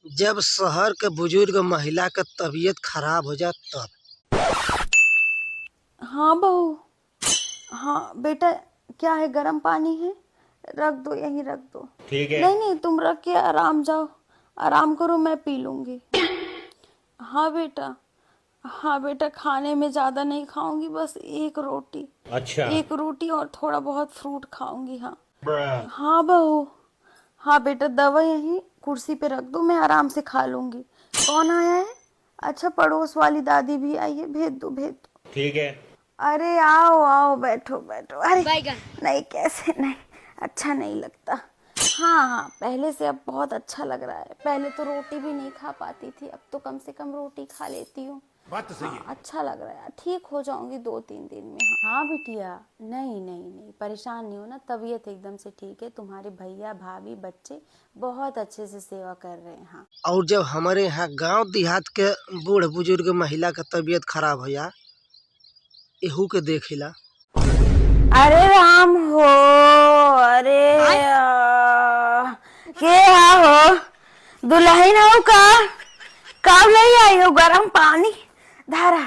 जब शहर के बुजुर्ग महिला का तबीयत खराब हो जाए तब। हाँ बहू। हाँ बेटा, क्या है, गर्म पानी है, रख दो, यहीं रख दो। ठीक है। नहीं नहीं, तुम रख के आराम जाओ, आराम करो, मैं पी लूंगी। हाँ बेटा, हाँ बेटा, खाने में ज्यादा नहीं खाऊंगी, बस एक रोटी। अच्छा। एक रोटी और थोड़ा बहुत फ्रूट खाऊंगी। हाँ हाँ बहू। हाँ बेटा, दवा यहीं कुर्सी पे रख दो, मैं आराम से खा लूंगी। कौन आया है? अच्छा, पड़ोस वाली दादी भी आई है, भेज दो भेज दो। ठीक है। अरे आओ आओ, बैठो बैठो। अरे नहीं, कैसे नहीं, अच्छा नहीं लगता। हाँ हाँ, पहले से अब बहुत अच्छा लग रहा है। पहले तो रोटी भी नहीं खा पाती थी, अब तो कम से कम रोटी खा लेती हूँ। बात तो सही है। अच्छा लग रहा है, ठीक हो जाऊंगी 2-3 दिन में। हाँ बिटिया, नहीं नहीं नहीं, परेशान नहीं हो ना, तबीयत एकदम से ठीक है। तुम्हारे भैया भाभी बच्चे बहुत अच्छे से सेवा कर रहे हैं। हाँ, और जब हमारे यहाँ गांव देहात के बूढ़ बुजुर्ग महिला का तबीयत खराब हो जा, एहू के देखेला। अरे राम हो, अरे के हो, दुल्हन हो का, कब ले आई हो गरम पानी? धारा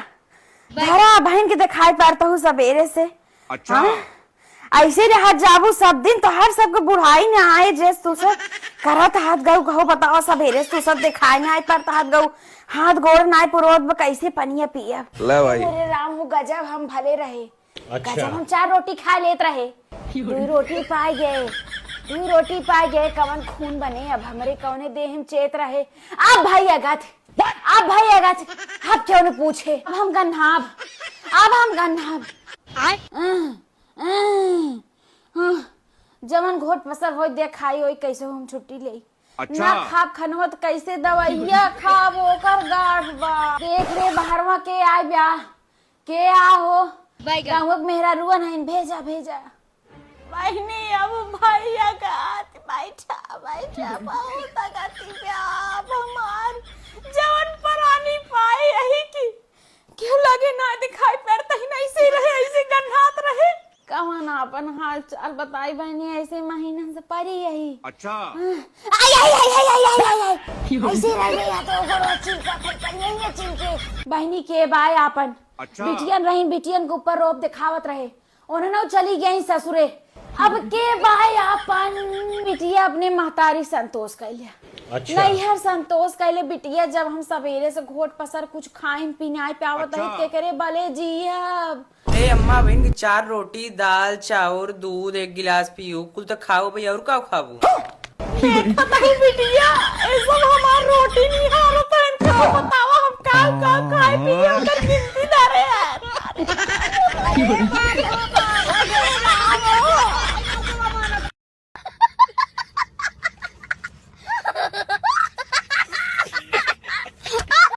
धारा बहन के दिखाई पड़ता हूँ सवेरे से। अच्छा। हाँ? ऐसे रह जाबू सब दिन, तो हर सबके बुढ़ाई न आए जेस तू सब करत हाथ गऊ घऊ, बताओ सवेरे तू सब दिखाई न आए पड़ता हाथ गऊ, हाथ गोड़ नाय पुरोत कैसे पनिया पिया। अरे राम हो, गजब हम भले रहे। अच्छा। गजब हम 4 रोटी खा लेत रहे, 2 रोटी पाए गए, 2 रोटी पाए गए, कवन खून बने अब हमरे, कौने देह में चेत रहे। अब भाई अगत, अब भाई अगत, अब क्यों न पूछे, अब हम गन्हाब, अब हम गन्हाब। जमन घोट पसर हो देखाई हो, कैसे हम छुट्टी ले। अच्छा। ना खाब खनवा तो कैसे दवाइया खाब, ओकर गाढ़ बा। देख रे बाहरवा के आय ब्याह, के आ हो गाँव मेहरा रुअन है, भेजा भेजा। बहनी अब भैया का बैठा बैठा बहुत अगति प्यार हमार, जवन परानी पाए यही की क्यों लगे ना दिखाई पड़ता ही नहीं, ऐसे रहे, ऐसे गन्हात रहे। कवन अपन हाल चाल बताई बहनी, ऐसे महीना से परी यही। अच्छा। आई आई आई आई आई आई आई आई ऐसे रह गया तो ओकरो चिंता फटकनिया चिंके बहनी के बाय आपन। अच्छा। बिटियन रही, बिटियन के ऊपर रोप दिखावत रहे, उन्होंने चली गई ससुरे। अब के बाय आपन बिटिया अपने महतारी संतोष कैले। अच्छा। नैहर संतोष कैले बिटिया, जब हम सवेरे से घोट पसर कुछ खाइन पिनाई प्यावत रही के करे भले जी। अब ए अम्मा बहन की 4 रोटी दाल चाउर दूध 1 गिलास पियो, कुल तो खाओ भाई, और का खाबू? बिटिया, ये सब